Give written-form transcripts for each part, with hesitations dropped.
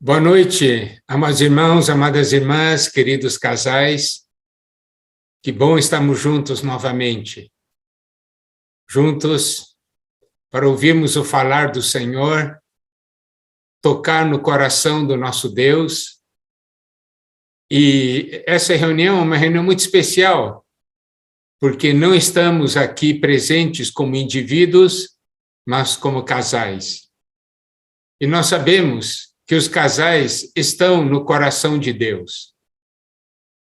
Boa noite, amados irmãos, amadas irmãs, queridos casais. Que bom estarmos juntos novamente. Juntos para ouvirmos o falar do Senhor, tocar no coração do nosso Deus. E essa reunião é uma reunião muito especial, porque não estamos aqui presentes como indivíduos, mas como casais. E nós sabemos que os casais estão no coração de Deus,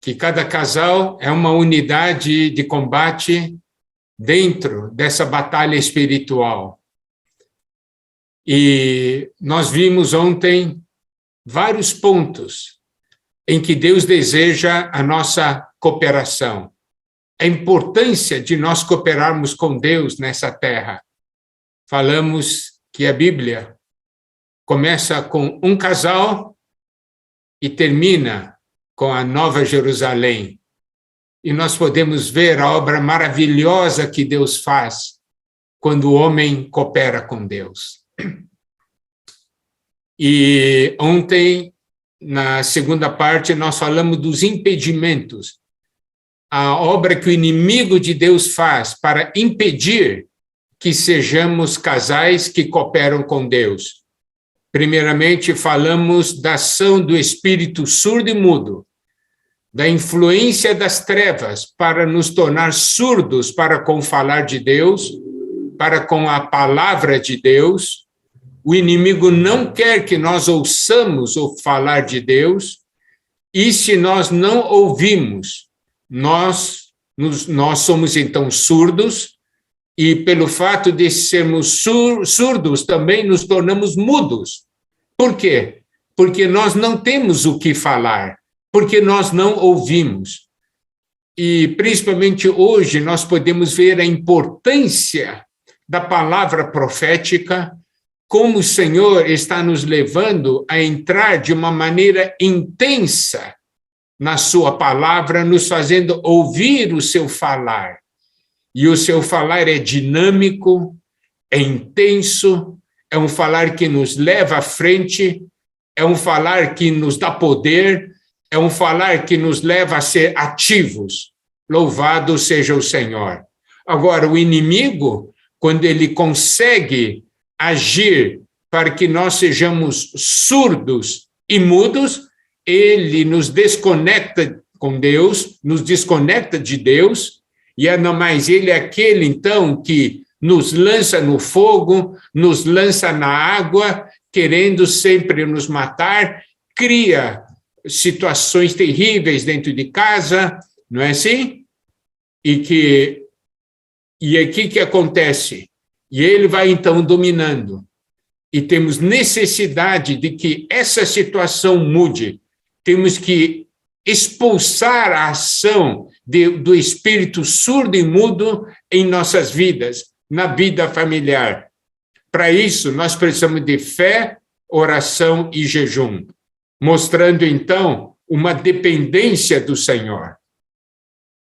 que cada casal é uma unidade de combate dentro dessa batalha espiritual. E nós vimos ontem vários pontos em que Deus deseja a nossa cooperação, a importância de nós cooperarmos com Deus nessa terra. Falamos que a Bíblia começa com um casal e termina com a Nova Jerusalém. E nós podemos ver a obra maravilhosa que Deus faz quando o homem coopera com Deus. E ontem, na segunda parte, nós falamos dos impedimentos. A obra que o inimigo de Deus faz para impedir que sejamos casais que cooperam com Deus. Primeiramente, falamos da ação do espírito surdo e mudo, da influência das trevas para nos tornar surdos para com o falar de Deus, para com a palavra de Deus. O inimigo não quer que nós ouçamos o falar de Deus, e se nós não ouvimos, nós somos então surdos, e pelo fato de sermos surdos, também nos tornamos mudos. Por quê? Porque nós não temos o que falar, porque nós não ouvimos. E, principalmente hoje, nós podemos ver a importância da palavra profética, como o Senhor está nos levando a entrar de uma maneira intensa na sua palavra, nos fazendo ouvir o seu falar. E o seu falar é dinâmico, é intenso, é um falar que nos leva à frente, é um falar que nos dá poder, é um falar que nos leva a ser ativos. Louvado seja o Senhor. Agora, o inimigo, quando ele consegue agir para que nós sejamos surdos e mudos, ele nos desconecta com Deus, nos desconecta de Deus, e ainda mais ele é aquele, então, que nos lança no fogo, nos lança na água, querendo sempre nos matar, cria situações terríveis dentro de casa, não é assim? E aqui que acontece? E ele vai, então, dominando. E temos necessidade de que essa situação mude. Temos que expulsar a ação do espírito surdo e mudo em nossas vidas, na vida familiar. Para isso, nós precisamos de fé, oração e jejum, mostrando, então, uma dependência do Senhor,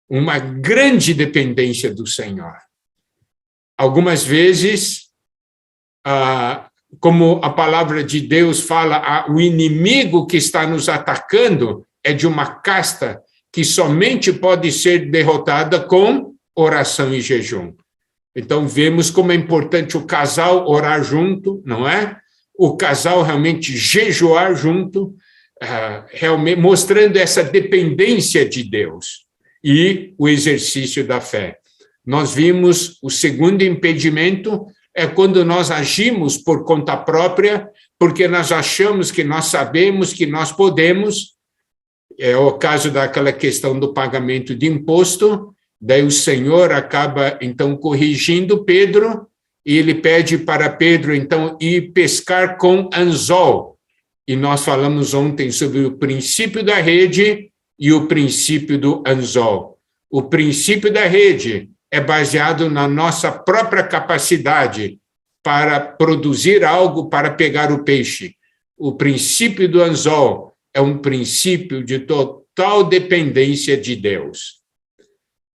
uma grande dependência do Senhor. Algumas vezes, como a palavra de Deus fala, o inimigo que está nos atacando é de uma casta que somente pode ser derrotada com oração e jejum. Então, vemos como é importante o casal orar junto, não é? O casal realmente jejuar junto, realmente mostrando essa dependência de Deus e o exercício da fé. Nós vimos o segundo impedimento é quando nós agimos por conta própria, porque nós achamos que nós sabemos, que nós podemos. É o caso daquela questão do pagamento de imposto. Daí o Senhor acaba, então, corrigindo Pedro, e ele pede para Pedro, então, ir pescar com anzol. E nós falamos ontem sobre o princípio da rede e o princípio do anzol. O princípio da rede é baseado na nossa própria capacidade para produzir algo para pegar o peixe. O princípio do anzol é um princípio de total dependência de Deus.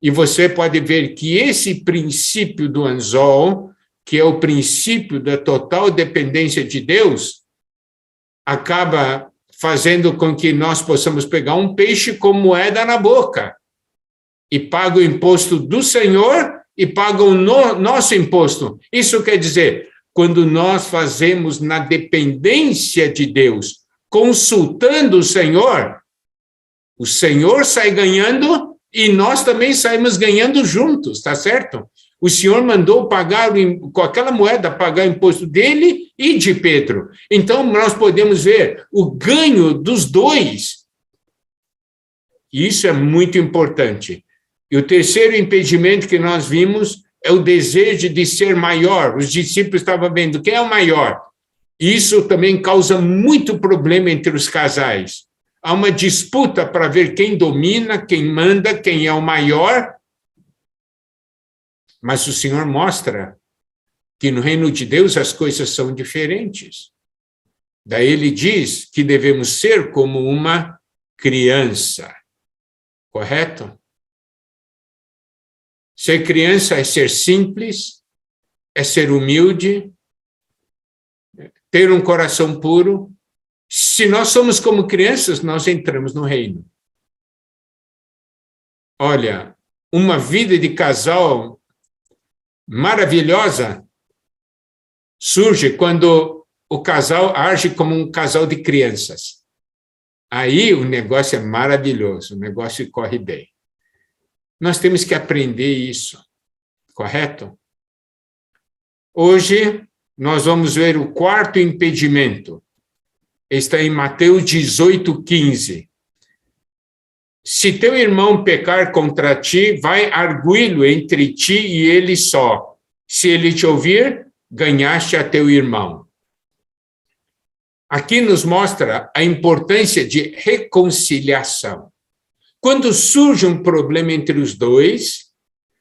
E você pode ver que esse princípio do anzol, que é o princípio da total dependência de Deus, acaba fazendo com que nós possamos pegar um peixe com moeda na boca e paga o imposto do Senhor e paga o nosso imposto. Isso quer dizer, quando nós fazemos na dependência de Deus, consultando o Senhor sai ganhando e nós também saímos ganhando juntos, tá certo? O Senhor mandou pagar, com aquela moeda, pagar o imposto dele e de Pedro. Então, nós podemos ver o ganho dos dois. E isso é muito importante. E o terceiro impedimento que nós vimos é o desejo de ser maior. Os discípulos estavam vendo quem é o maior. Isso também causa muito problema entre os casais. Há uma disputa para ver quem domina, quem manda, quem é o maior. Mas o Senhor mostra que no reino de Deus as coisas são diferentes. Daí ele diz que devemos ser como uma criança. Correto? Ser criança é ser simples, é ser humilde, ter um coração puro. Se nós somos como crianças, nós entramos no reino. Olha, uma vida de casal maravilhosa surge quando o casal age como um casal de crianças. Aí o negócio é maravilhoso, o negócio corre bem. Nós temos que aprender isso, correto? Hoje, nós vamos ver o quarto impedimento. Está em Mateus 18:15. Se teu irmão pecar contra ti, vai arguí-lo entre ti e ele só. Se ele te ouvir, ganhaste a teu irmão. Aqui nos mostra a importância de reconciliação. Quando surge um problema entre os dois,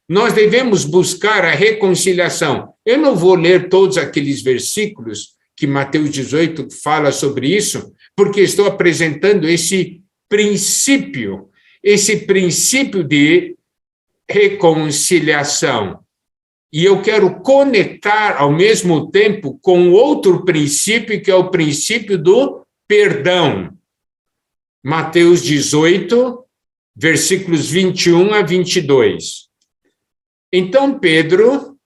nós devemos buscar a reconciliação. Eu não vou ler todos aqueles versículos que Mateus 18 fala sobre isso, porque estou apresentando esse princípio de reconciliação. E eu quero conectar ao mesmo tempo com outro princípio, que é o princípio do perdão. Mateus 18, versículos 21 a 22. Então Pedro,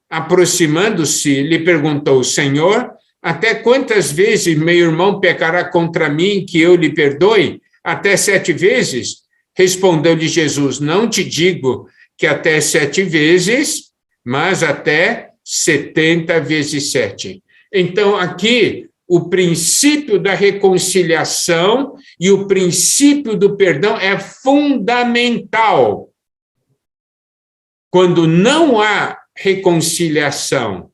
aproximando-se, lhe perguntou: Senhor, até quantas vezes meu irmão pecará contra mim que eu lhe perdoe? Até 7 vezes? Respondeu-lhe Jesus: não te digo que até 7 vezes, mas até 70 vezes 7. Então, aqui, o princípio da reconciliação e o princípio do perdão é fundamental. Quando não há reconciliação,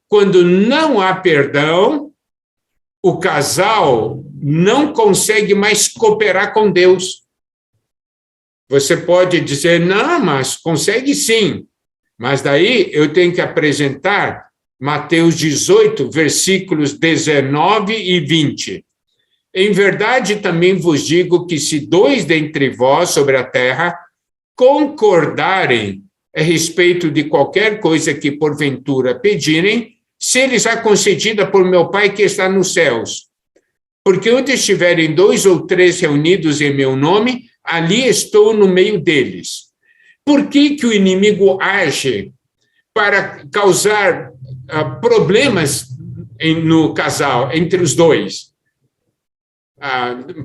quando não há perdão, o casal não consegue mais cooperar com Deus. Você pode dizer, não, mas consegue sim. Mas daí eu tenho que apresentar Mateus 18, versículos 19 e 20. Em verdade também vos digo que se 2 dentre vós sobre a terra concordarem a respeito de qualquer coisa que porventura pedirem, se-lhes-á concedida por meu Pai que está nos céus. Porque onde estiverem 2 ou 3 reunidos em meu nome, ali estou no meio deles. Por que o inimigo age para causar problemas no casal, entre os dois?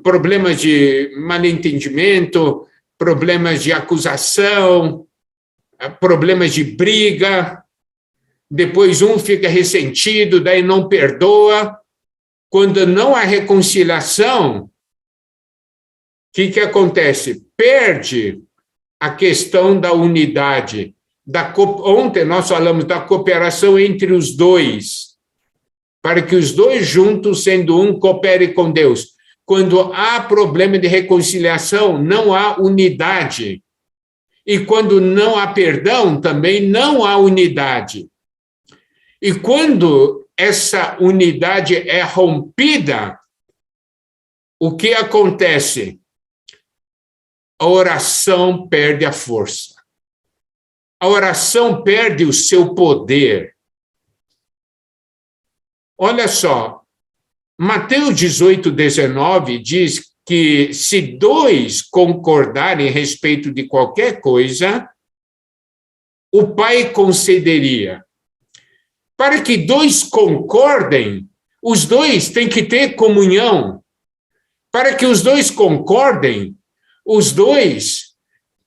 Problemas de mal-entendimento, problemas de acusação, problemas de briga. Depois um fica ressentido, daí não perdoa. Quando não há reconciliação, o que acontece? Perde a questão da unidade. Ontem nós falamos da cooperação entre os dois, para que os dois juntos, sendo um, cooperem com Deus. Quando há problema de reconciliação, não há unidade. E quando não há perdão, também não há unidade. E quando essa unidade é rompida, o que acontece? A oração perde a força. A oração perde o seu poder. Olha só, Mateus 18:19 diz que se dois concordarem a respeito de qualquer coisa, o Pai concederia. Para que dois concordem, os dois têm que ter comunhão. Para que os dois concordem, os dois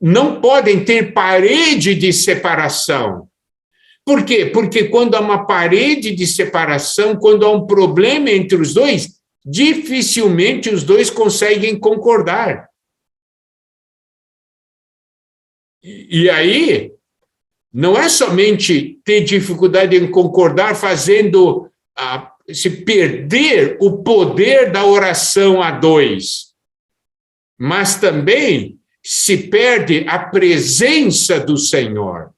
não podem ter parede de separação. Por quê? Porque quando há uma parede de separação, quando há um problema entre os dois, dificilmente os dois conseguem concordar. E aí, não é somente ter dificuldade em concordar fazendo se perder o poder da oração a dois, mas também se perde a presença do Senhor.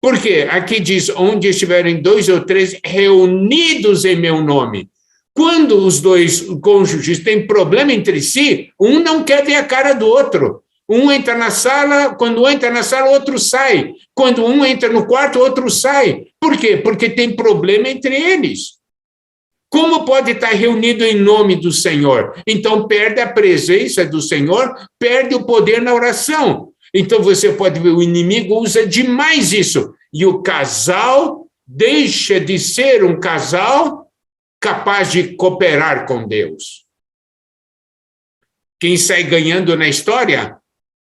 Por quê? Aqui diz, onde estiverem 2 ou 3 reunidos em meu nome. Quando os dois cônjuges têm problema entre si, um não quer ver a cara do outro. Um entra na sala, quando um entra na sala, o outro sai. Quando um entra no quarto, o outro sai. Por quê? Porque tem problema entre eles. Como pode estar reunido em nome do Senhor? Então, perde a presença do Senhor, perde o poder na oração. Então, você pode ver, o inimigo usa demais isso. E o casal deixa de ser um casal capaz de cooperar com Deus. Quem sai ganhando na história?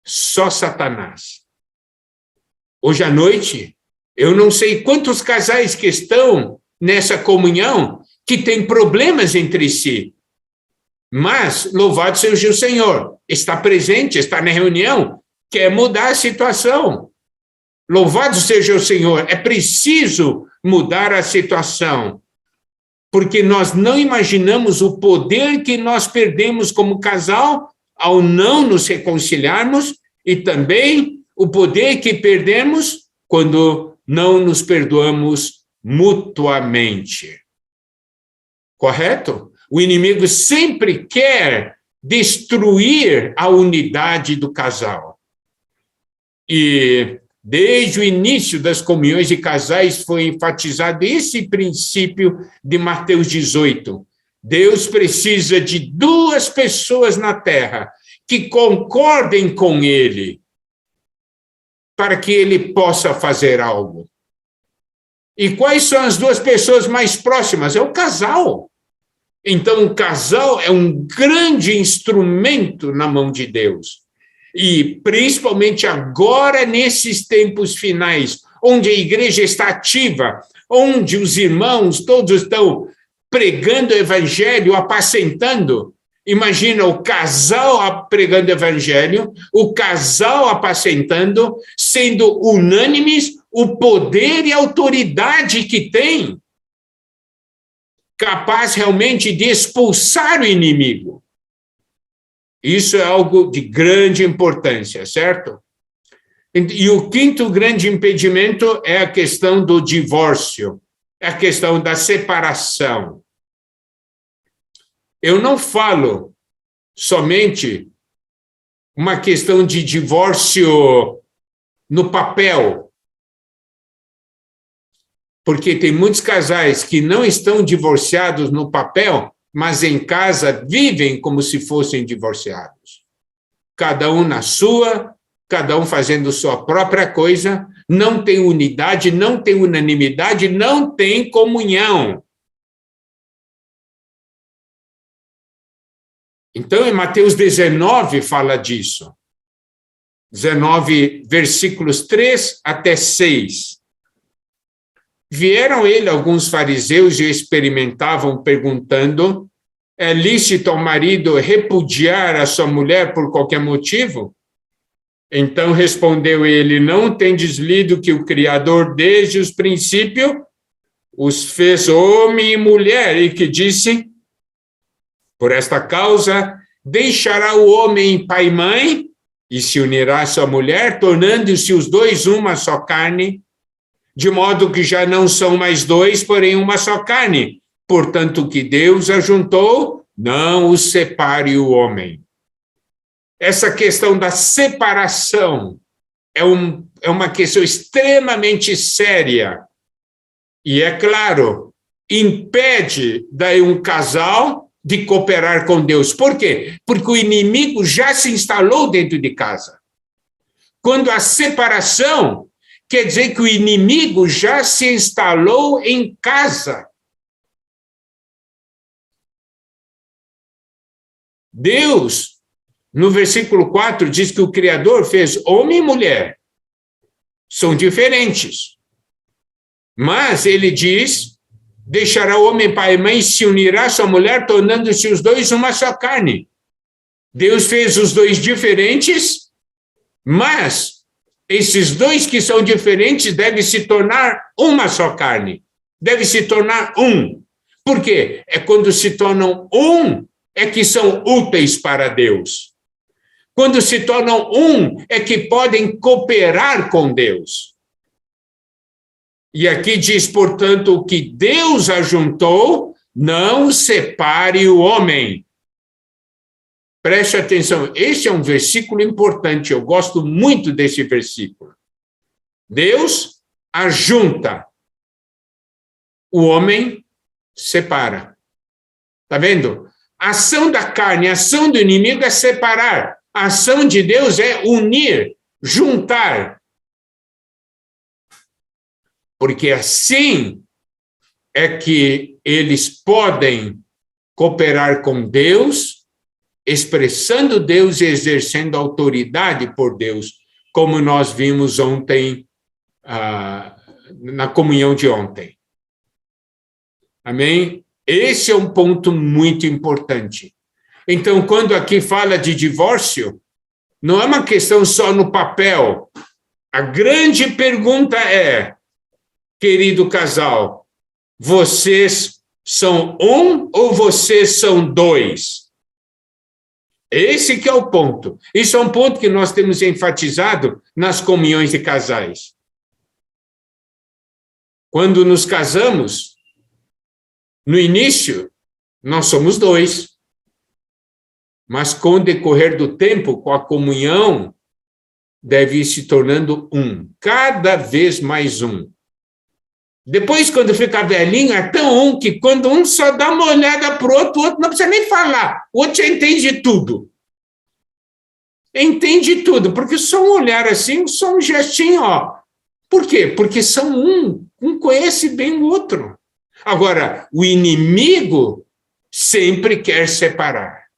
Só Satanás. Hoje à noite, eu não sei quantos casais que estão nessa comunhão que têm problemas entre si. Mas, louvado seja o Senhor, está presente, está na reunião, quer mudar a situação. Louvado seja o Senhor, é preciso mudar a situação, porque nós não imaginamos o poder que nós perdemos como casal ao não nos reconciliarmos e também o poder que perdemos quando não nos perdoamos mutuamente. Correto? O inimigo sempre quer destruir a unidade do casal. E desde o início das comunhões de casais foi enfatizado esse princípio de Mateus 18. Deus precisa de 2 pessoas na terra que concordem com ele para que ele possa fazer algo. E quais são as 2 pessoas mais próximas? É o casal. Então, o casal é um grande instrumento na mão de Deus. E, principalmente agora, nesses tempos finais, onde a igreja está ativa, onde os irmãos todos estão pregando o evangelho, apacentando. Imagina o casal pregando o evangelho, o casal apacentando, sendo unânimes, o poder e a autoridade que tem, capaz realmente de expulsar o inimigo. Isso é algo de grande importância, certo? E o 5º grande impedimento é a questão do divórcio, é a questão da separação. Eu não falo somente uma questão de divórcio no papel, porque tem muitos casais que não estão divorciados no papel, mas em casa vivem como se fossem divorciados. Cada um na sua, cada um fazendo sua própria coisa, não tem unidade, não tem unanimidade, não tem comunhão. Então, em Mateus 19 fala disso. 19, versículos 3 até 6. Vieram ele alguns fariseus e o experimentavam, perguntando: é lícito ao marido repudiar a sua mulher por qualquer motivo? Então respondeu ele: não tendes lido que o Criador, desde os princípios, os fez homem e mulher, e que disse: por esta causa deixará o homem pai e mãe, e se unirá à sua mulher, tornando-se os dois uma só carne, de modo que já não são mais 2, porém uma só carne. Portanto, o que Deus ajuntou, não os separe o homem. Essa questão da separação é uma questão extremamente séria. E é claro impede daí um casal de cooperar com Deus. Por quê? Porque o inimigo já se instalou dentro de casa. Quando há separação, quer dizer que o inimigo já se instalou em casa. Deus, no versículo 4, diz que o Criador fez homem e mulher. São diferentes. Mas ele diz, deixará o homem pai e mãe, se unirá à sua mulher, tornando-se os dois uma só carne. Deus fez os dois diferentes, mas esses dois que são diferentes devem se tornar uma só carne. Devem se tornar um. Por quê? É quando se tornam um, é que são úteis para Deus. Quando se tornam um, é que podem cooperar com Deus. E aqui diz, portanto, o que Deus ajuntou, não separe o homem. Preste atenção, este é um versículo importante, eu gosto muito desse versículo. Deus ajunta, o homem separa. Está vendo? A ação da carne, a ação do inimigo é separar. A ação de Deus é unir, juntar. Porque assim é que eles podem cooperar com Deus, expressando Deus e exercendo autoridade por Deus, como nós vimos ontem, na comunhão de ontem. Amém? Esse é um ponto muito importante. Então, quando aqui fala de divórcio, não é uma questão só no papel. A grande pergunta é, querido casal, vocês são um ou vocês são dois? Esse que é o ponto. Isso é um ponto que nós temos enfatizado nas comunhões de casais. Quando nos casamos, no início, nós somos dois. Mas com o decorrer do tempo, com a comunhão, deve ir se tornando um, cada vez mais um. Depois, quando fica velhinho, é tão um que quando um só dá uma olhada para o outro não precisa nem falar, o outro já entende tudo. Entende tudo, porque só um olhar assim, só um gestinho, ó. Por quê? Porque são um conhece bem o outro. Agora, o inimigo sempre quer separar.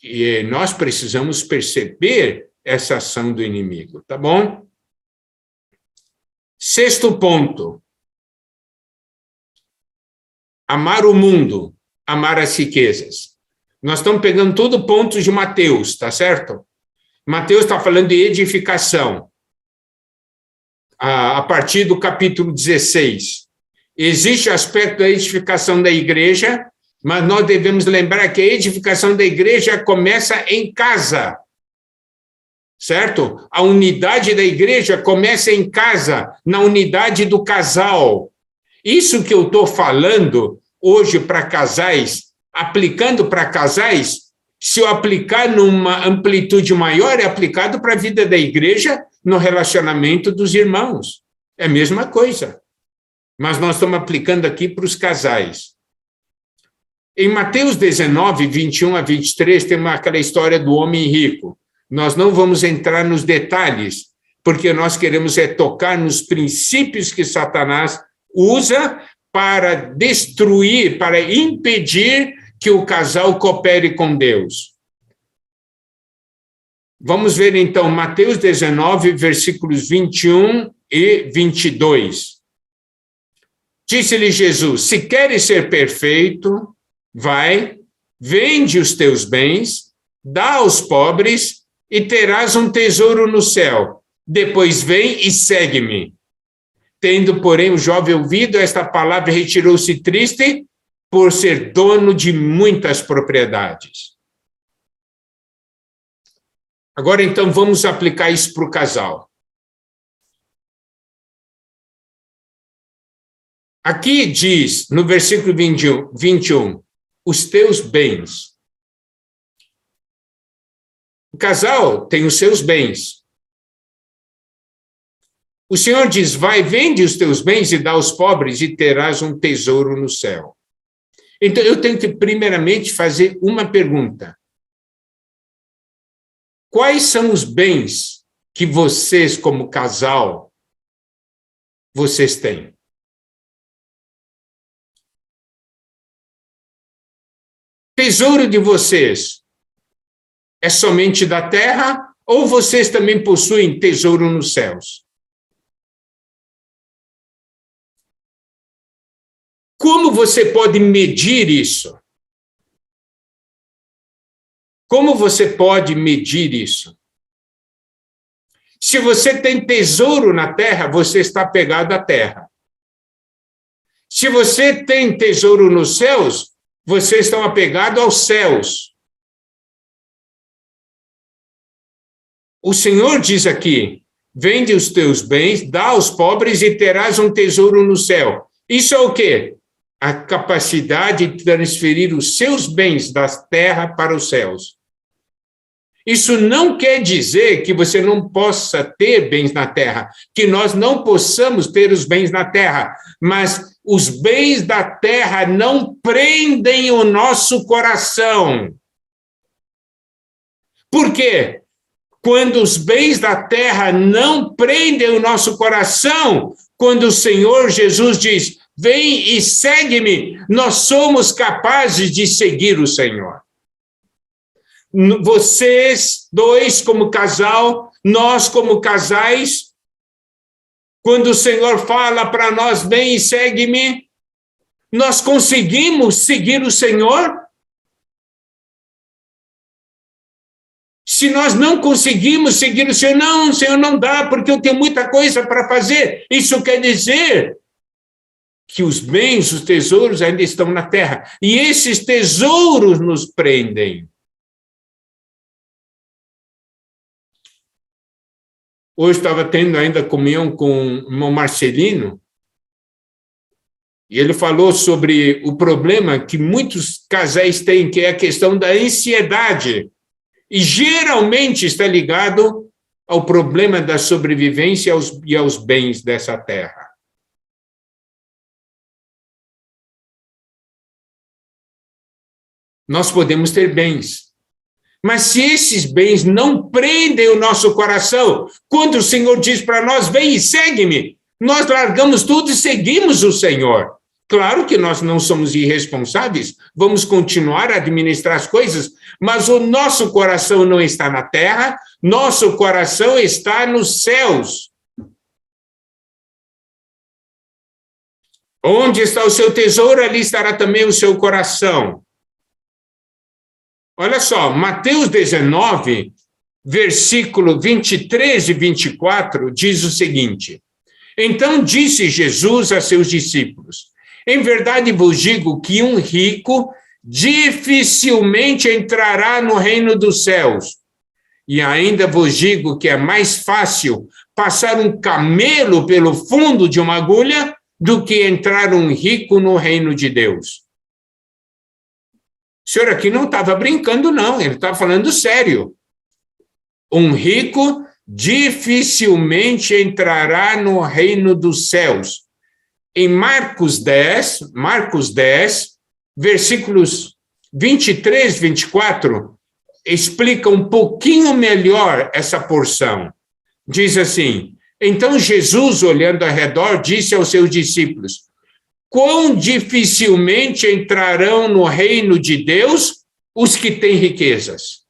E nós precisamos perceber essa ação do inimigo, tá bom? Sexto ponto. Amar o mundo, amar as riquezas. Nós estamos pegando todo ponto de Mateus, tá certo? Mateus está falando de edificação. A partir do capítulo 16. Existe o aspecto da edificação da igreja, mas nós devemos lembrar que a edificação da igreja começa em casa, certo? A unidade da igreja começa em casa, na unidade do casal. Isso que eu estou falando hoje para casais, aplicando para casais, se eu aplicar numa amplitude maior, é aplicado para a vida da igreja no relacionamento dos irmãos. É a mesma coisa. Mas nós estamos aplicando aqui para os casais. Em Mateus 19, 21 a 23, tem aquela história do homem rico. Nós não vamos entrar nos detalhes, porque nós queremos tocar nos princípios que Satanás usa para destruir, para impedir que o casal coopere com Deus. Vamos ver então Mateus 19, versículos 21 e 22. Disse-lhe Jesus, se queres ser perfeito, vai, vende os teus bens, dá aos pobres e terás um tesouro no céu. Depois vem e segue-me. Tendo, porém, o jovem ouvido esta palavra, retirou-se triste por ser dono de muitas propriedades. Agora, então, vamos aplicar isso para o casal. Aqui diz, no versículo 21, os teus bens. O casal tem os seus bens. O Senhor diz, vai, vende os teus bens e dá aos pobres e terás um tesouro no céu. Então, eu tenho que primeiramente fazer uma pergunta. Quais são os bens que vocês, como casal, vocês têm? Tesouro de vocês é somente da terra ou vocês também possuem tesouro nos céus? Como você pode medir isso? Como você pode medir isso? Se você tem tesouro na terra, você está pegado à terra. Se você tem tesouro nos céus, você está apegado aos céus. O Senhor diz aqui, vende os teus bens, dá aos pobres e terás um tesouro no céu. Isso é o quê? A capacidade de transferir os seus bens da terra para os céus. Isso não quer dizer que você não possa ter bens na terra, que nós não possamos ter os bens na terra, mas os bens da terra não prendem o nosso coração. Por quê? Quando os bens da terra não prendem o nosso coração, quando o Senhor Jesus diz, vem e segue-me, nós somos capazes de seguir o Senhor. Vocês dois como casal, nós como casais, quando o Senhor fala para nós, vem e segue-me, nós conseguimos seguir o Senhor? Se nós não conseguimos seguir o Senhor não dá, porque eu tenho muita coisa para fazer. Isso quer dizer que os bens, os tesouros ainda estão na terra. E esses tesouros nos prendem. Hoje estava tendo ainda comunhão com o irmão Marcelino, e ele falou sobre o problema que muitos casais têm, que é a questão da ansiedade. E geralmente está ligado ao problema da sobrevivência e aos bens dessa terra. Nós podemos ter bens, mas se esses bens não prendem o nosso coração, quando o Senhor diz para nós, vem e segue-me, nós largamos tudo e seguimos o Senhor. Claro que nós não somos irresponsáveis, vamos continuar a administrar as coisas, mas o nosso coração não está na terra, nosso coração está nos céus. Onde está o seu tesouro, ali estará também o seu coração. Olha só, Mateus 19, versículo 23 e 24, diz o seguinte, então disse Jesus a seus discípulos, em verdade vos digo que um rico dificilmente entrará no reino dos céus. E ainda vos digo que é mais fácil passar um camelo pelo fundo de uma agulha do que entrar um rico no reino de Deus. O senhor aqui não estava brincando, não, ele estava falando sério. Um rico dificilmente entrará no reino dos céus. Em Marcos 10, versículos 23 e 24, explica um pouquinho melhor essa porção. Diz assim, então Jesus, olhando ao redor, disse aos seus discípulos, quão dificilmente entrarão no reino de Deus os que têm riquezas.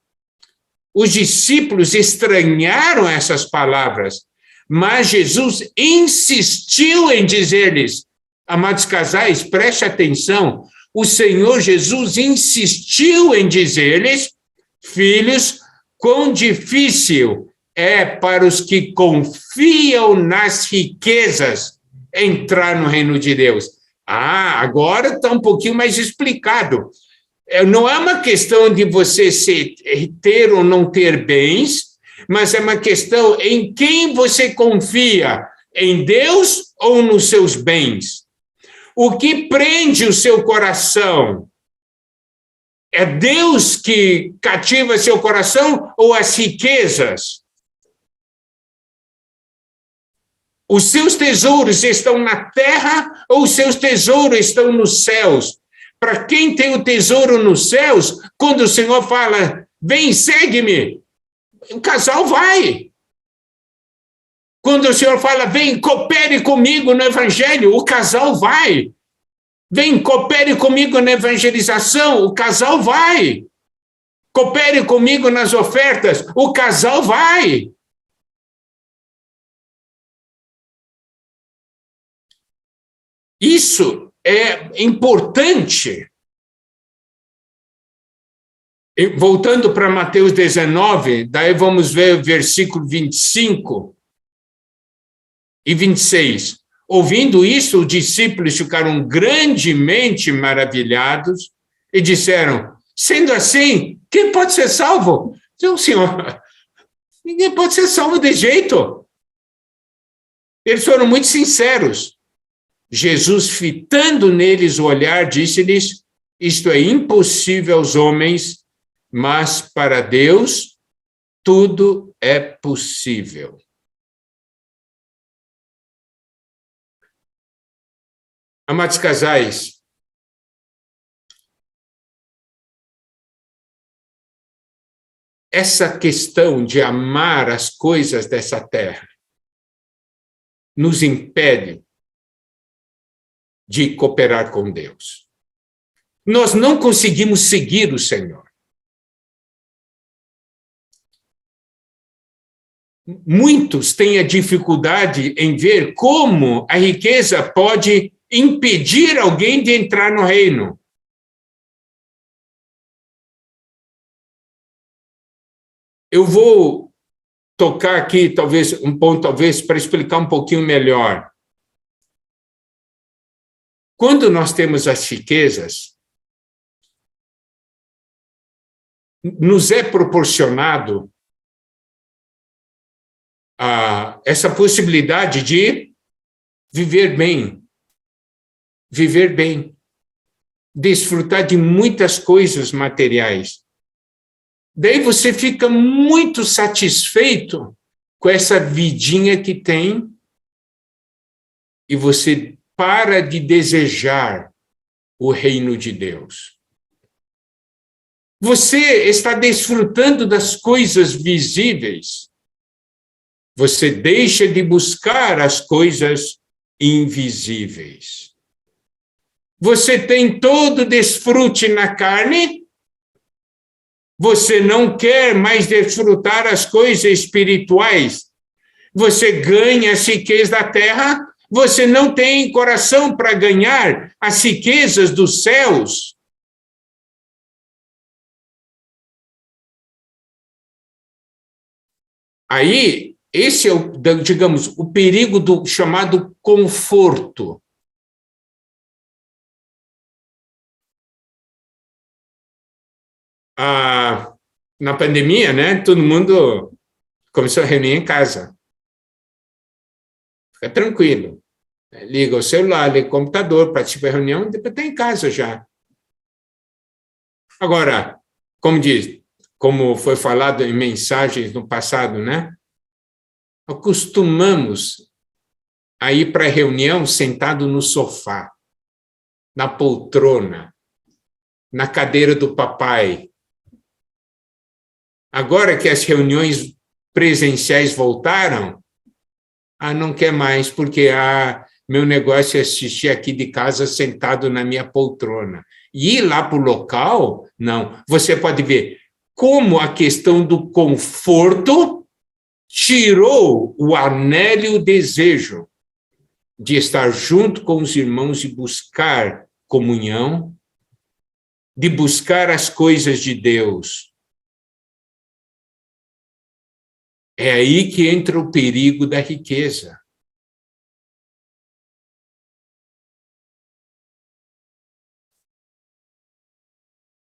Os discípulos estranharam essas palavras, mas Jesus insistiu em dizer-lhes, amados casais, preste atenção, o Senhor Jesus insistiu em dizer-lhes, filhos, quão difícil é para os que confiam nas riquezas entrar no reino de Deus. Ah, agora está um pouquinho mais explicado. Não é uma questão de você ter ou não ter bens, mas é uma questão em quem você confia, em Deus ou nos seus bens. O que prende o seu coração? É Deus que cativa seu coração ou as riquezas? Os seus tesouros estão na terra ou os seus tesouros estão nos céus? Para quem tem o tesouro nos céus, quando o Senhor fala, vem, segue-me, o casal vai. Quando o Senhor fala, vem, coopere comigo no evangelho, o casal vai. Vem, coopere comigo na evangelização, o casal vai. Coopere comigo nas ofertas, o casal vai. Isso é importante. E voltando para Mateus 19, daí vamos ver o versículo 25 e 26. Ouvindo isso, os discípulos ficaram grandemente maravilhados e disseram, sendo assim, quem pode ser salvo? Não, Senhor, ninguém pode ser salvo de jeito. Eles foram muito sinceros. Jesus, fitando neles o olhar, disse-lhes, isto é impossível aos homens, mas para Deus tudo é possível. Amados casais, essa questão de amar as coisas dessa terra nos impede de cooperar com Deus. Nós não conseguimos seguir o Senhor. Muitos têm a dificuldade em ver como a riqueza pode impedir alguém de entrar no reino. Eu vou tocar aqui, talvez, um ponto, talvez, para explicar um pouquinho melhor. Quando nós temos as riquezas, nos é proporcionado essa possibilidade de viver bem, desfrutar de muitas coisas materiais. Daí você fica muito satisfeito com essa vidinha que tem e você para de desejar o reino de Deus. Você está desfrutando das coisas visíveis. Você deixa de buscar as coisas invisíveis. Você tem todo desfrute na carne. Você não quer mais desfrutar as coisas espirituais. Você ganha as riquezas da terra. Você não tem coração para ganhar as riquezas dos céus. Aí, esse é, digamos, o perigo do chamado conforto. Na pandemia, né, todo mundo começou a reunir em casa. Fica tranquilo. Liga o celular, liga o computador, participa da reunião, depois está em casa já. Agora, como foi falado em mensagens no passado, né? Acostumamos a ir para a reunião sentado no sofá, na poltrona, na cadeira do papai. Agora que as reuniões presenciais voltaram, não quer mais, porque meu negócio é assistir aqui de casa sentado na minha poltrona. E ir lá para o local, não. Você pode ver como a questão do conforto tirou o anelo e o desejo de estar junto com os irmãos e buscar comunhão, de buscar as coisas de Deus. É aí que entra o perigo da riqueza.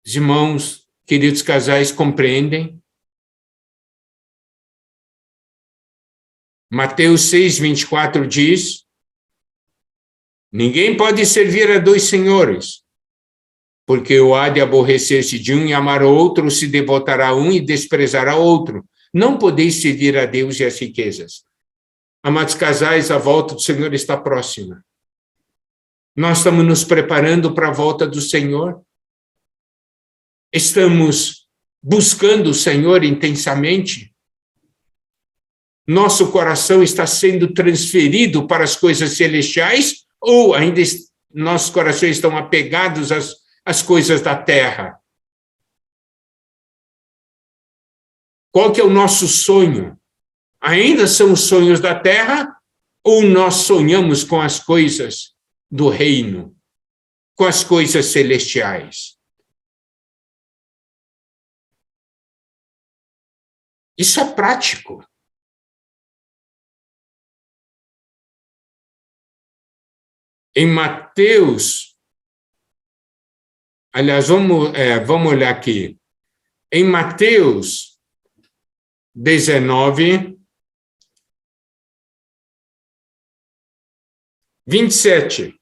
Os irmãos, queridos casais, compreendem? Mateus 6:24 diz: ninguém pode servir a dois senhores, porque ou há de aborrecer-se de um e amar outro, ou se devotará a um e desprezará outro. Não podeis servir a Deus e as riquezas. Amados casais, a volta do Senhor está próxima. Nós estamos nos preparando para a volta do Senhor. Estamos buscando o Senhor intensamente. Nosso coração está sendo transferido para as coisas celestiais ou ainda nossos corações estão apegados às coisas da terra? Qual que é o nosso sonho? Ainda são os sonhos da terra ou nós sonhamos com as coisas do reino, com as coisas celestiais? Isso é prático. Em Mateus, aliás, vamos olhar aqui. Em Mateus 19, 27,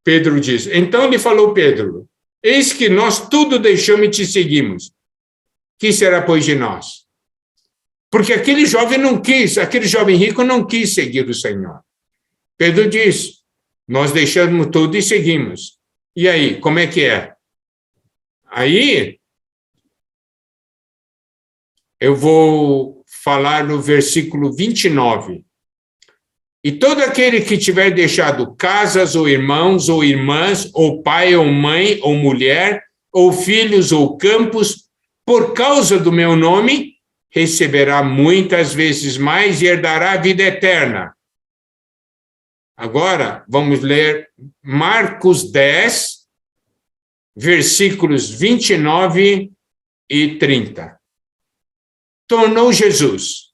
Pedro diz, então lhe falou Pedro, eis que nós tudo deixamos e te seguimos. Que será, pois, de nós? Porque aquele jovem rico não quis seguir o Senhor. Pedro diz, nós deixamos tudo e seguimos. E aí, como é que é? Aí, eu vou falar no versículo 29. E todo aquele que tiver deixado casas, ou irmãos, ou irmãs, ou pai, ou mãe, ou mulher, ou filhos, ou campos, por causa do meu nome, receberá muitas vezes mais e herdará a vida eterna. Agora, vamos ler Marcos 10, versículos 29 e 30. Tornou Jesus.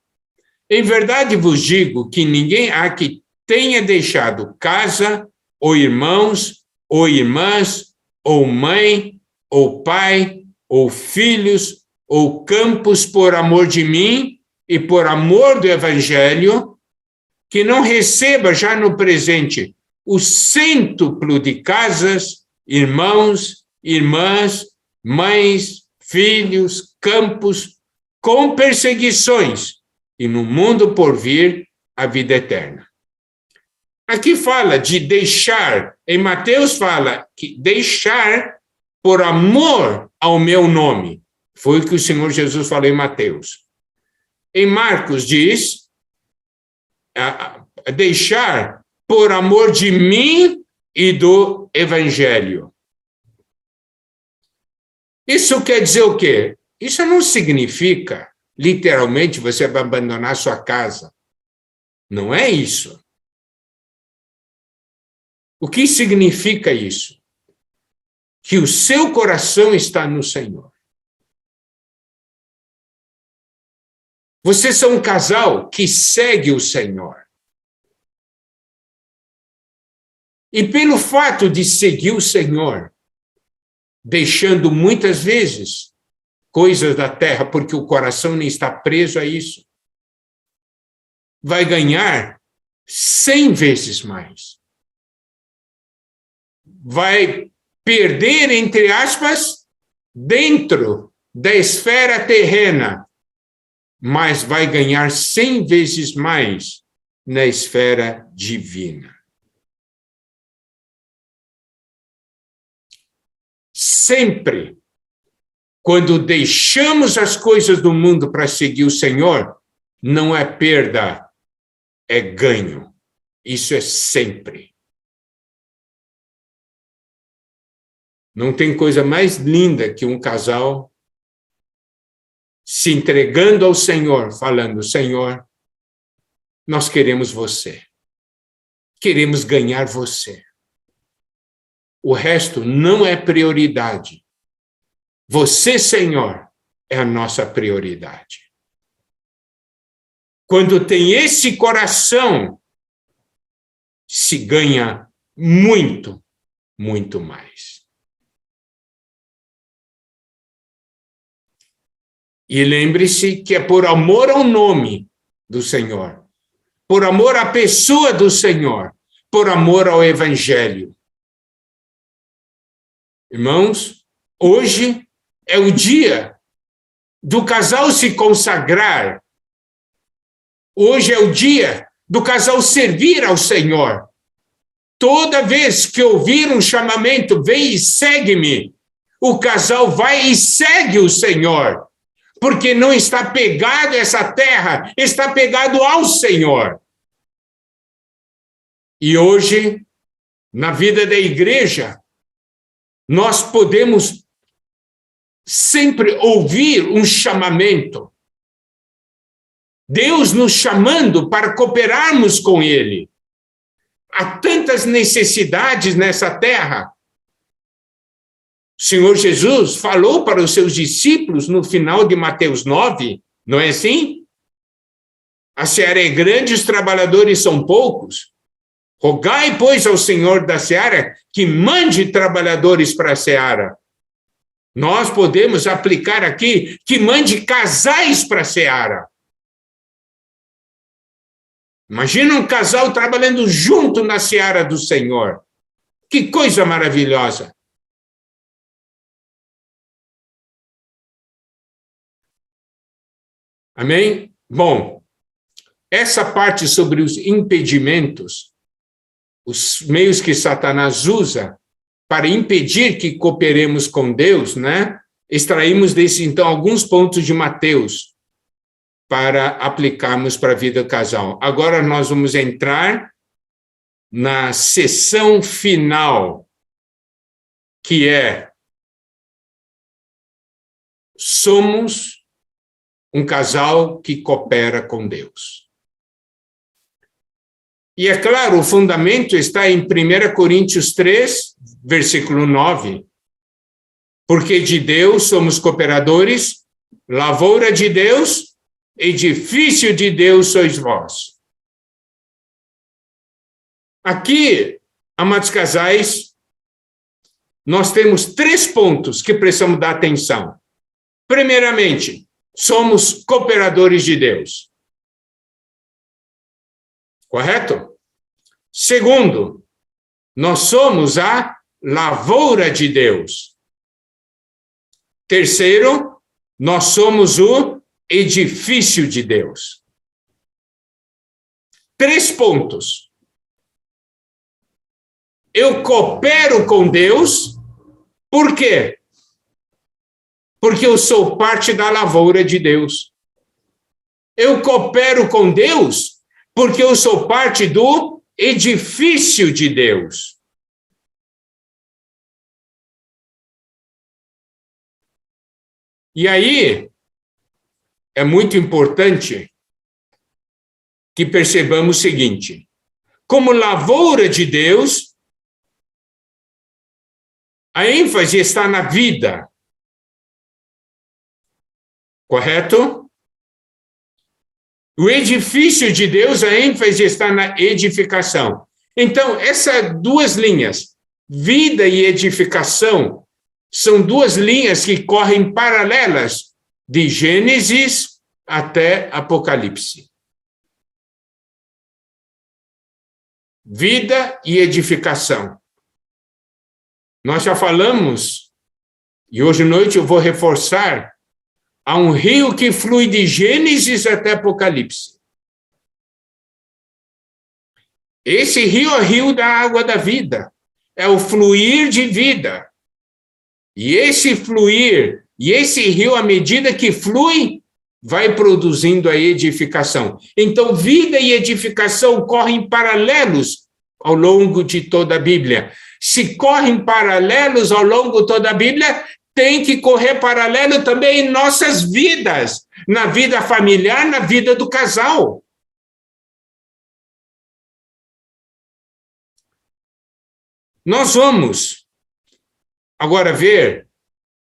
Em verdade vos digo que ninguém há que tenha deixado casa, ou irmãos, ou irmãs, ou mãe, ou pai, ou filhos, ou campos por amor de mim e por amor do Evangelho, que não receba já no presente o cêntuplo de casas, irmãos, irmãs, mães, filhos, campos, com perseguições, e no mundo por vir a vida eterna. Aqui fala de deixar, em Mateus fala que deixar por amor ao meu nome. Foi o que o Senhor Jesus falou em Mateus. Em Marcos diz, deixar por amor de mim e do Evangelho. Isso quer dizer o quê? Isso não significa literalmente você vai abandonar sua casa. Não é isso. O que significa isso? Que o seu coração está no Senhor. Vocês são um casal que segue o Senhor. E pelo fato de seguir o Senhor, deixando muitas vezes coisas da terra, porque o coração nem está preso a isso, vai ganhar 100 vezes mais. Vai perder, entre aspas, dentro da esfera terrena, mas vai ganhar 100 vezes mais na esfera divina. Sempre, quando deixamos as coisas do mundo para seguir o Senhor, não é perda, é ganho. Isso é sempre. Não tem coisa mais linda que um casal se entregando ao Senhor, falando, Senhor, nós queremos você. Queremos ganhar você. O resto não é prioridade. Você, Senhor, é a nossa prioridade. Quando tem esse coração, se ganha muito, muito mais. E lembre-se que é por amor ao nome do Senhor, por amor à pessoa do Senhor, por amor ao Evangelho. Irmãos, hoje é o dia do casal se consagrar. Hoje é o dia do casal servir ao Senhor. Toda vez que ouvir um chamamento, vem e segue-me, o casal vai e segue o Senhor, porque não está pegado a essa terra, está pegado ao Senhor. E hoje, na vida da igreja, nós podemos sempre ouvir um chamamento. Deus nos chamando para cooperarmos com Ele. Há tantas necessidades nessa terra. O Senhor Jesus falou para os seus discípulos no final de Mateus 9, não é assim? A seara é grande, os trabalhadores são poucos. Rogai, pois, ao Senhor da seara que mande trabalhadores para a seara. Nós podemos aplicar aqui que mande casais para a seara. Imagina um casal trabalhando junto na seara do Senhor. Que coisa maravilhosa. Amém? Bom, essa parte sobre os impedimentos, os meios que Satanás usa para impedir que cooperemos com Deus, né? Extraímos desse, então, alguns pontos de Mateus para aplicarmos para a vida do casal. Agora nós vamos entrar na sessão final, que é: somos um casal que coopera com Deus. E é claro, o fundamento está em 1 Coríntios 3, versículo 9. Porque de Deus somos cooperadores, lavoura de Deus, edifício de Deus sois vós. Aqui, amados casais, nós temos 3 pontos que precisamos dar atenção. Primeiramente, somos cooperadores de Deus. Correto? Segundo, nós somos a lavoura de Deus. Terceiro, nós somos o edifício de Deus. 3 pontos. Eu coopero com Deus, por quê? Porque eu sou parte da lavoura de Deus. Eu coopero com Deus, porque eu sou parte do edifício de Deus. E aí, é muito importante que percebamos o seguinte: como lavoura de Deus, a ênfase está na vida. Correto? O edifício de Deus, a ênfase está na edificação. Então, essas 2 linhas, vida e edificação, são 2 linhas que correm paralelas de Gênesis até Apocalipse. Vida e edificação. Nós já falamos, e hoje à noite eu vou reforçar, há um rio que flui de Gênesis até Apocalipse. Esse rio é o rio da água da vida, é o fluir de vida. E esse fluir, e esse rio, à medida que flui, vai produzindo a edificação. Então, vida e edificação correm paralelos ao longo de toda a Bíblia. Se correm paralelos ao longo de toda a Bíblia, tem que correr paralelo também em nossas vidas, na vida familiar, na vida do casal. Nós vamos agora ver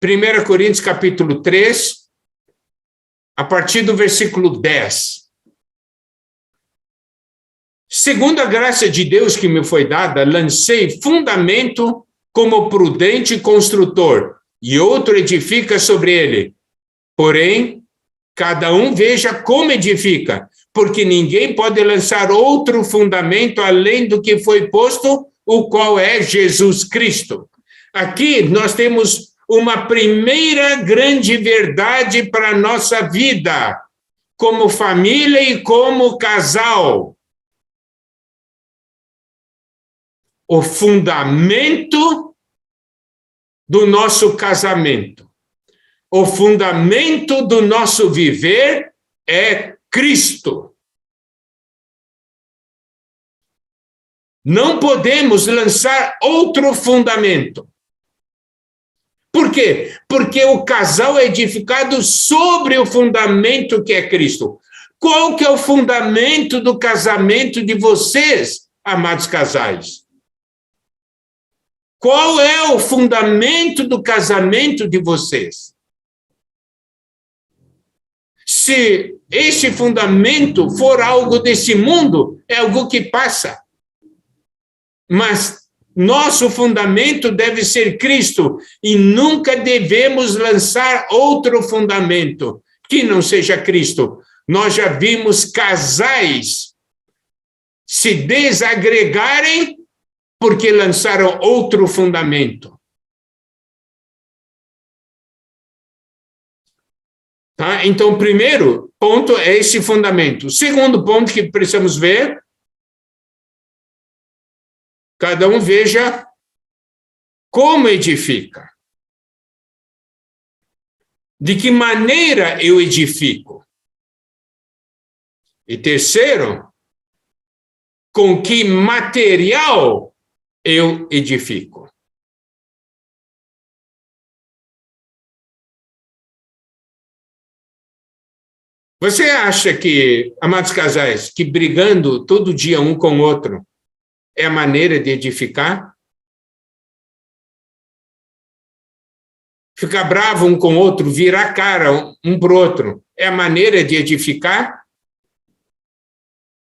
1 Coríntios capítulo 3, a partir do versículo 10. Segundo a graça de Deus que me foi dada, lancei fundamento como prudente construtor, e outro edifica sobre ele. Porém, cada um veja como edifica, porque ninguém pode lançar outro fundamento além do que foi posto, o qual é Jesus Cristo. Aqui nós temos uma primeira grande verdade para a nossa vida, como família e como casal. o fundamento do nosso casamento. O fundamento do nosso viver é Cristo. Não podemos lançar outro fundamento. Por quê? Porque o casal é edificado sobre o fundamento que é Cristo. Qual que é o fundamento do casamento de vocês, amados casais? Qual é o fundamento do casamento de vocês? Se este fundamento for algo desse mundo, é algo que passa. Mas nosso fundamento deve ser Cristo e nunca devemos lançar outro fundamento que não seja Cristo. Nós já vimos casais se desagregarem porque lançaram outro fundamento. Tá? Então, o primeiro ponto é esse fundamento. O segundo ponto que precisamos ver, cada um veja como edifica. De que maneira eu edifico? E terceiro, com que material eu edifico? Você acha que, amados casais, que brigando todo dia um com o outro é a maneira de edificar? Ficar bravo um com o outro, virar a cara um para o outro, é a maneira de edificar?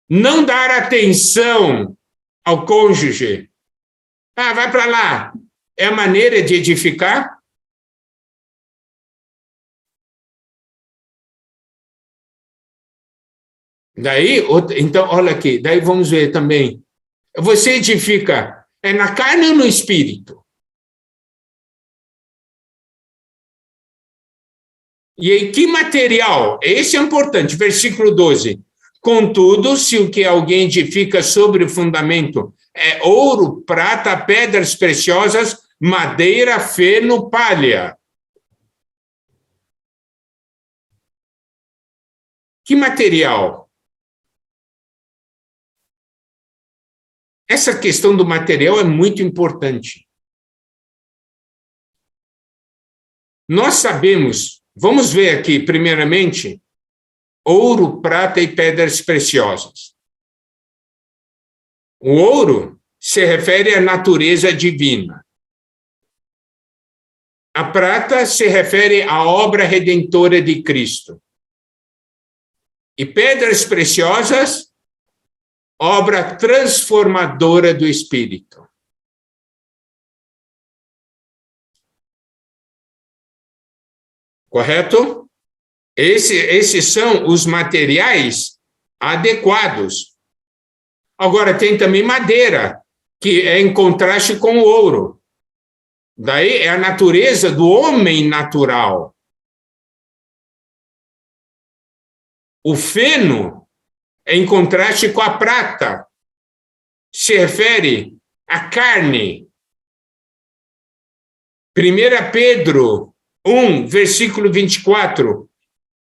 Não dar atenção ao cônjuge. Ah, vai para lá. É a maneira de edificar? Daí, então, olha aqui, daí vamos ver também. Você edifica, é na carne ou no espírito? E aí, que material? Esse é importante, versículo 12. Contudo, se o que alguém edifica sobre o fundamento é ouro, prata, pedras preciosas, madeira, feno, palha. Que material? Essa questão do material é muito importante. Nós sabemos, vamos ver aqui, primeiramente, ouro, prata e pedras preciosas. O ouro se refere à natureza divina. A prata se refere à obra redentora de Cristo. E pedras preciosas, obra transformadora do Espírito. Correto? Esses são os materiais adequados. Agora, tem também madeira, que é em contraste com o ouro. Daí é a natureza do homem natural. O feno é em contraste com a prata. Se refere à carne. 1 Pedro 1, versículo 24.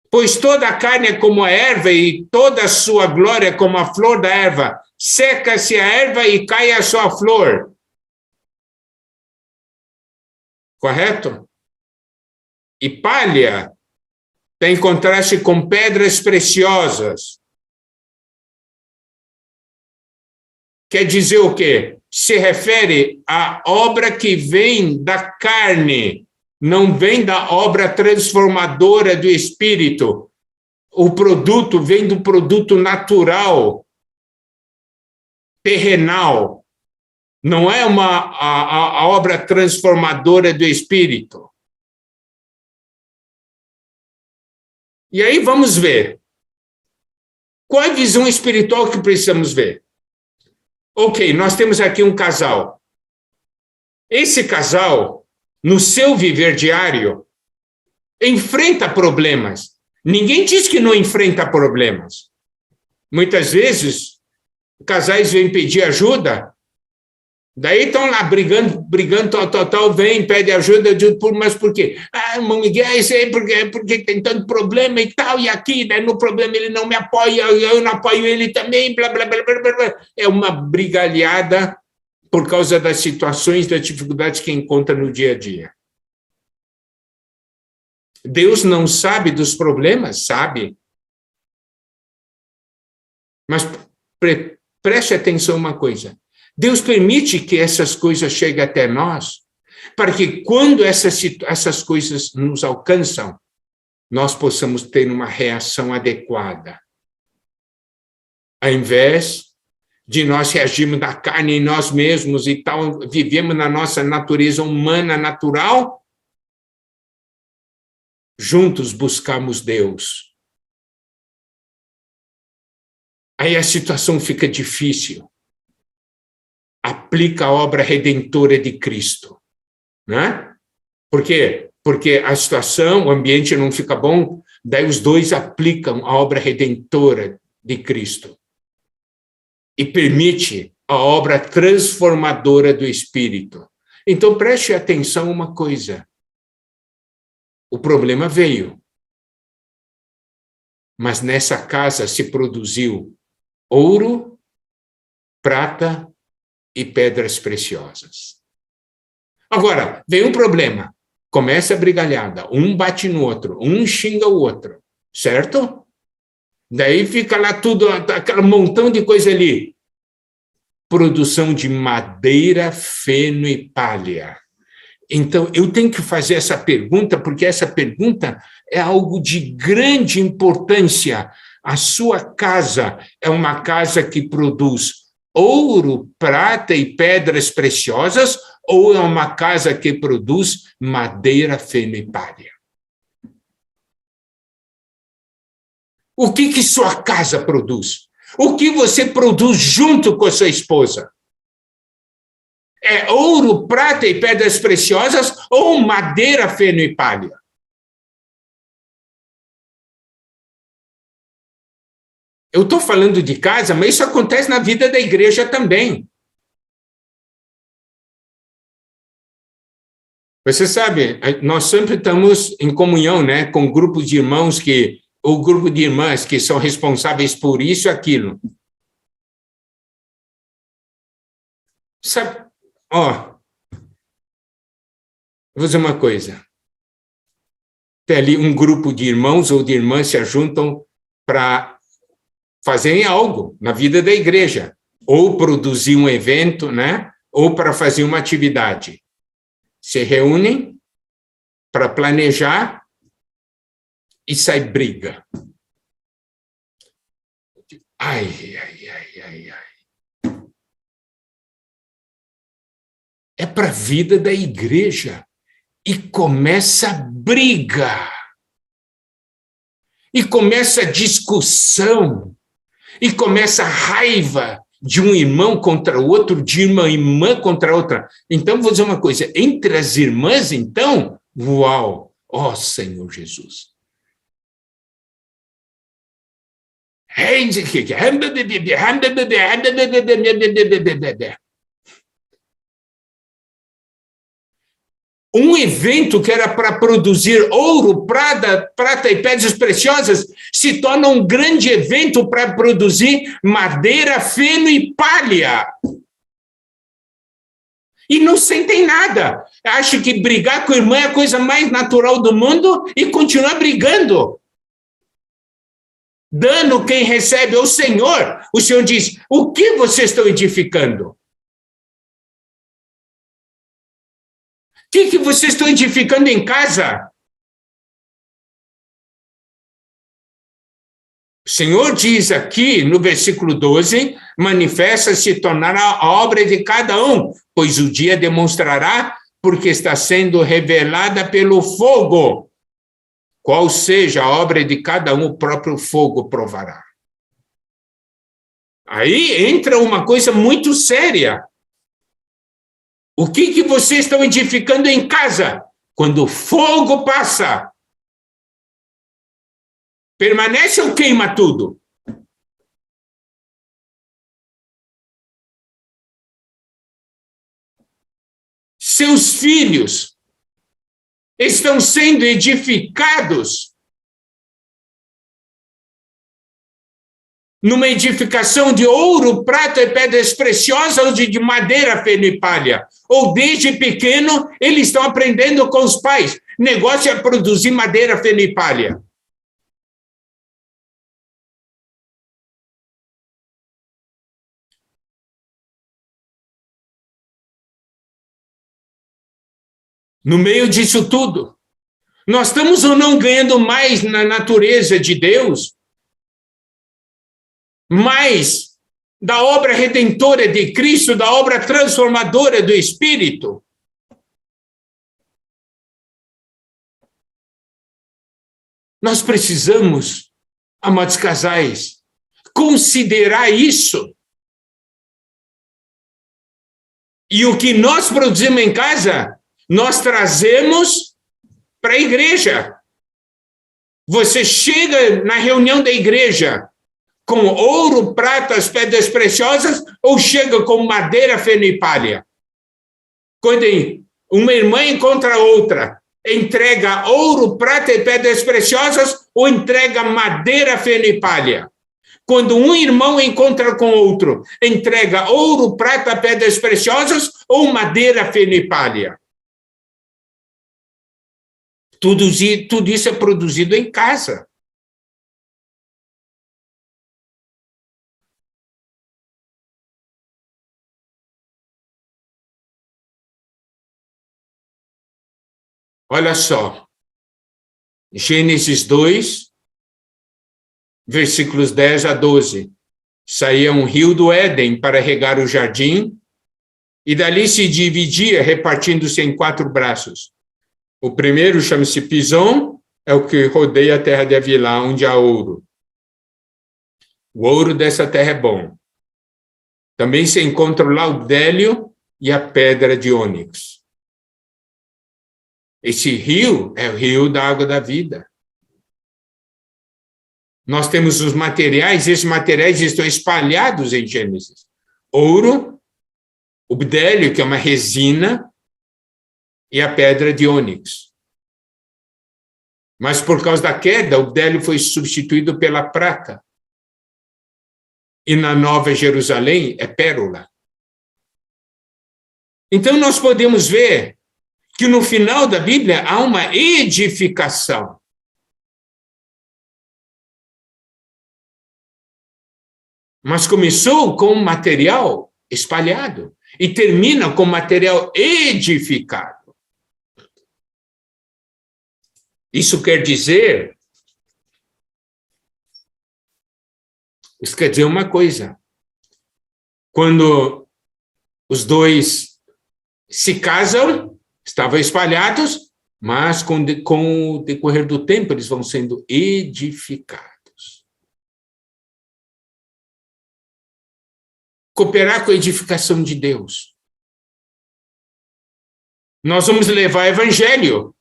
Pois toda a carne é como a erva e toda a sua glória é como a flor da erva. Seca-se a erva e cai a sua flor. Correto? E palha está em contraste com pedras preciosas. Quer dizer o quê? Se refere à obra que vem da carne, não vem da obra transformadora do Espírito. O produto vem do produto natural, terrenal. Não é a obra transformadora do Espírito. E aí vamos ver. Qual é a visão espiritual que precisamos ver? Ok, nós temos aqui um casal. Esse casal, no seu viver diário, enfrenta problemas. Ninguém diz que não enfrenta problemas. Muitas vezes, casais vêm pedir ajuda Daí estão lá brigando, tal, vem, pede ajuda, eu digo, mas por quê? Ah, irmão Miguel, isso aí porque tem tanto problema e tal, e aqui, né, no problema ele não me apoia, eu não apoio ele também, blá, blá, blá, blá, blá. É uma brigalhada por causa das situações, das dificuldades que encontra no dia a dia. Deus não sabe dos problemas? Sabe. Mas preste atenção uma coisa. Deus permite que essas coisas cheguem até nós, para que quando essas coisas nos alcançam, nós possamos ter uma reação adequada. Ao invés de nós reagirmos na carne em nós mesmos e tal, vivemos na nossa natureza humana natural, juntos buscamos Deus. Aí a situação fica difícil. Aplica a obra redentora de Cristo, né? Por quê? Porque a situação, o ambiente não fica bom, daí os dois aplicam a obra redentora de Cristo e permite a obra transformadora do Espírito. Então preste atenção uma coisa. O problema veio, mas nessa casa se produziu ouro, prata e pedras preciosas. Agora, vem um problema. Começa a brigalhada. Um bate no outro, um xinga o outro. Certo? Daí fica lá tudo, aquele montão de coisa ali. Produção de madeira, feno e palha. Então, eu tenho que fazer essa pergunta, porque essa pergunta é algo de grande importância. A sua casa é uma casa que produz ouro, prata e pedras preciosas, ou é uma casa que produz madeira, feno e palha? O que sua casa produz? O que você produz junto com a sua esposa? É ouro, prata e pedras preciosas ou madeira, feno e palha? Eu estou falando de casa, mas isso acontece na vida da igreja também. Você sabe, nós sempre estamos em comunhão, né, com grupos de irmãos ou grupo de irmãs que são responsáveis por isso e aquilo. Sabe, vou dizer uma coisa. Tem ali um grupo de irmãos ou de irmãs se juntam para fazerem algo na vida da igreja, ou produzir um evento, né, ou para fazer uma atividade. Se reúnem para planejar e sai briga. Ai. É para a vida da igreja. E começa a briga. E começa a discussão. E começa a raiva de um irmão contra o outro, de uma irmã contra outra. Então, vou dizer uma coisa. Entre as irmãs, então, uau! Ó Senhor Jesus. Um evento que era para produzir ouro, prata e pedras preciosas, se torna um grande evento para produzir madeira, feno e palha. E não sentem nada. Acham que brigar com a irmã é a coisa mais natural do mundo e continua brigando. Dano quem recebe ao Senhor. O Senhor diz, o que vocês estão edificando? O que vocês estão edificando em casa? O Senhor diz aqui, no versículo 12, manifesta-se e tornará a obra de cada um, pois o dia demonstrará, porque está sendo revelada pelo fogo. Qual seja a obra de cada um, o próprio fogo provará. Aí entra uma coisa muito séria. O que vocês estão edificando em casa? Quando o fogo passa, permanece ou queima tudo? seus filhos estão sendo edificados numa edificação de ouro, prata e pedras preciosas ou de madeira, feno e palha. Ou desde pequeno, eles estão aprendendo com os pais. Negócio é produzir madeira, feno e palha. No meio disso tudo, nós estamos ou não ganhando mais na natureza de Deus, mais da obra redentora de Cristo, da obra transformadora do Espírito? Nós precisamos, amados casais, considerar isso. E o que nós produzimos em casa, nós trazemos para a igreja. Você chega na reunião da igreja com ouro, prata, as pedras preciosas, ou chega com madeira, feno e palha? Quando uma irmã encontra outra, entrega ouro, prata e pedras preciosas, ou entrega madeira, feno e palha? Quando um irmão encontra com outro, entrega ouro, prata, pedras preciosas, ou madeira, feno e palha? Tudo isso é produzido em casa. Olha só, Gênesis 2, versículos 10 a 12. Saía um rio do Éden para regar o jardim, e dali se dividia, repartindo-se em 4 braços. O primeiro chama-se Pison, é o que rodeia a terra de Havilá, onde há ouro. O ouro dessa terra é bom. Também se encontra o laudélio e a pedra de ônix. Esse rio é o rio da água da vida. Nós temos os materiais, esses materiais estão espalhados em Gênesis. Ouro, o bdélio, que é uma resina, e a pedra de ônix. Mas por causa da queda, o bdélio foi substituído pela prata. E na Nova Jerusalém é pérola. Então nós podemos ver que no final da Bíblia há uma edificação. Mas começou com material espalhado e termina com material edificado. Isso quer dizer uma coisa. Quando os dois se casam, estavam espalhados, mas com o decorrer do tempo eles vão sendo edificados. Cooperar com a edificação de Deus. Nós vamos levar o evangelho,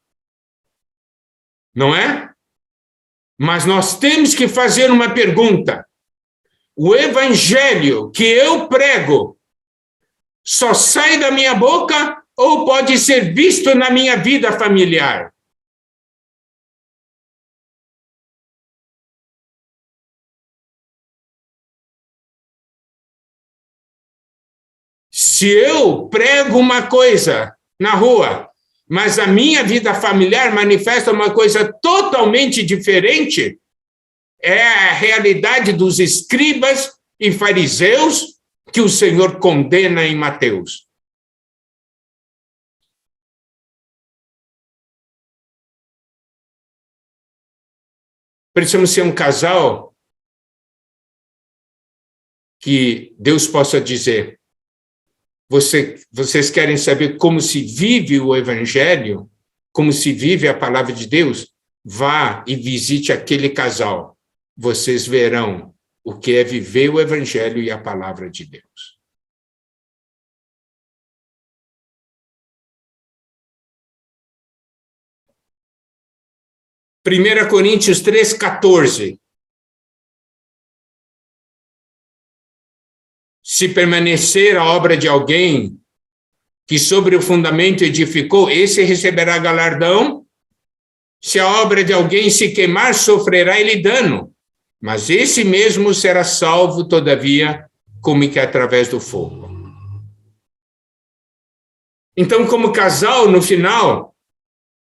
não é? Mas nós temos que fazer uma pergunta. O evangelho que eu prego só sai da minha boca ou pode ser visto na minha vida familiar? Se eu prego uma coisa na rua, mas a minha vida familiar manifesta uma coisa totalmente diferente, é a realidade dos escribas e fariseus que o Senhor condena em Mateus. Precisamos ser um casal que Deus possa dizer: vocês querem saber como se vive o Evangelho, como se vive a palavra de Deus? Vá e visite aquele casal. Vocês verão o que é viver o Evangelho e a palavra de Deus. Primeira Coríntios 3,14. Se permanecer a obra de alguém, que sobre o fundamento edificou, esse receberá galardão. Se a obra de alguém se queimar, sofrerá ele dano, mas esse mesmo será salvo, todavia, como que através do fogo. Então, como casal, no final,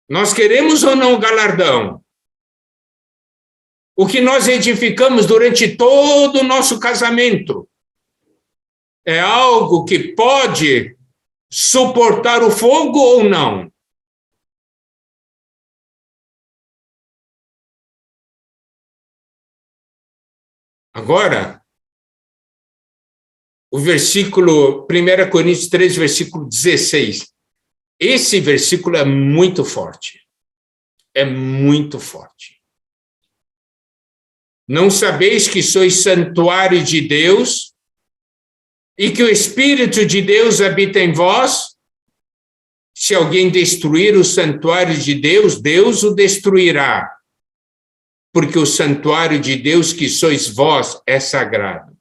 nós queremos ou não o galardão? O que nós edificamos durante todo o nosso casamento é algo que pode suportar o fogo ou não? Agora, o versículo 1 Coríntios 3, versículo 16. Esse versículo é muito forte. É muito forte. Não sabeis que sois santuário de Deus e que o Espírito de Deus habita em vós? Se alguém destruir o santuário de Deus, Deus o destruirá. Porque o santuário de Deus que sois vós é sagrado.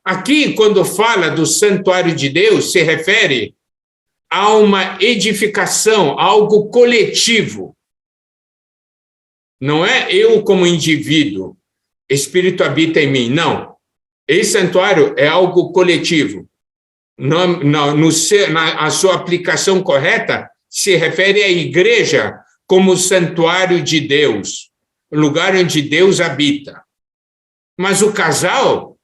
Aqui, quando fala do santuário de Deus, se refere a uma edificação, algo coletivo. Não é eu como indivíduo, Espírito habita em mim, não. Esse santuário é algo coletivo. A sua aplicação correta se refere à igreja como santuário de Deus, lugar onde Deus habita. Mas o casal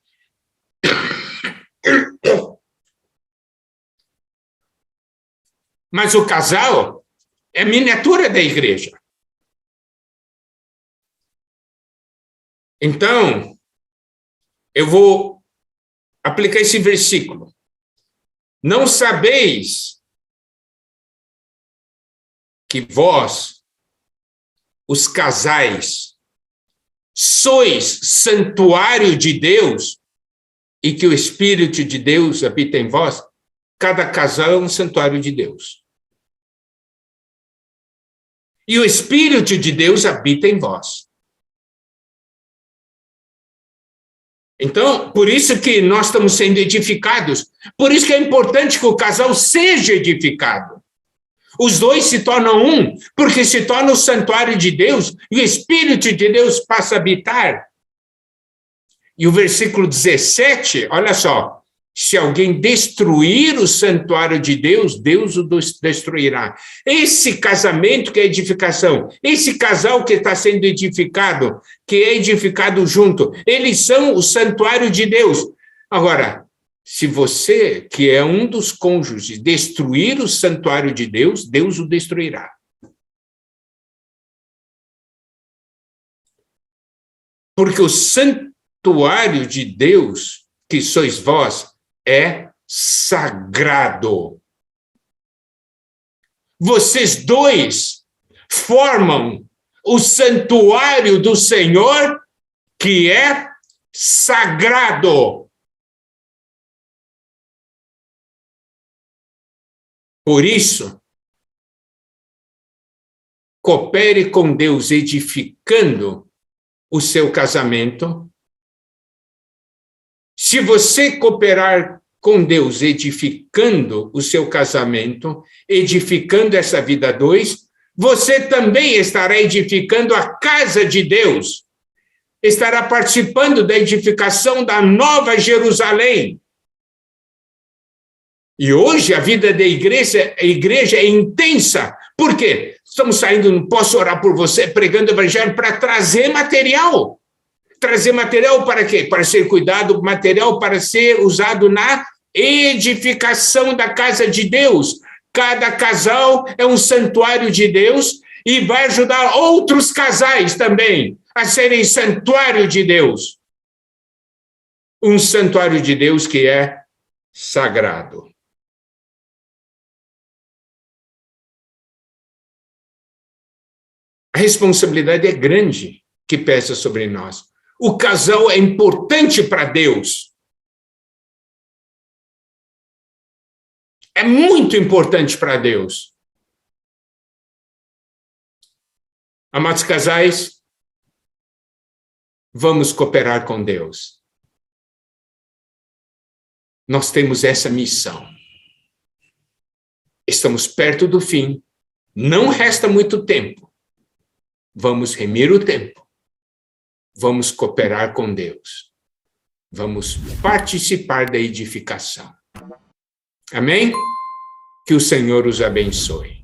é miniatura da igreja. Então, eu vou aplicar esse versículo. Não sabeis que vós, os casais, sois santuário de Deus e que o Espírito de Deus habita em vós? Cada casal é um santuário de Deus. E o Espírito de Deus habita em vós. Então, por isso que nós estamos sendo edificados, por isso que é importante que o casal seja edificado. Os dois se tornam um, porque se torna o santuário de Deus e o Espírito de Deus passa a habitar. E o versículo 17, olha só, se alguém destruir o santuário de Deus, Deus o destruirá. Esse casamento que é edificação, esse casal que está sendo edificado, que é edificado junto, eles são o santuário de Deus. Agora, se você, que é um dos cônjuges, destruir o santuário de Deus, Deus o destruirá. Porque o santuário de Deus, que sois vós, é sagrado. Vocês dois formam o santuário do Senhor, que é sagrado. Por isso, coopere com Deus edificando o seu casamento. Se você cooperar com Deus edificando o seu casamento, edificando essa vida a dois, você também estará edificando a casa de Deus, estará participando da edificação da Nova Jerusalém. E hoje a vida da igreja é intensa. Por quê? Estamos saindo, não posso orar por você, pregando o evangelho para trazer material. Trazer material para quê? Para ser cuidado, material para ser usado na edificação da casa de Deus. Cada casal é um santuário de Deus e vai ajudar outros casais também a serem santuário de Deus. Um santuário de Deus que é sagrado. A responsabilidade é grande que pesa sobre nós. O casal é importante para Deus. É muito importante para Deus. Amados casais, vamos cooperar com Deus. Nós temos essa missão. Estamos perto do fim. Não resta muito tempo. Vamos remir o tempo. Vamos cooperar com Deus. Vamos participar da edificação. Amém? Que o Senhor os abençoe.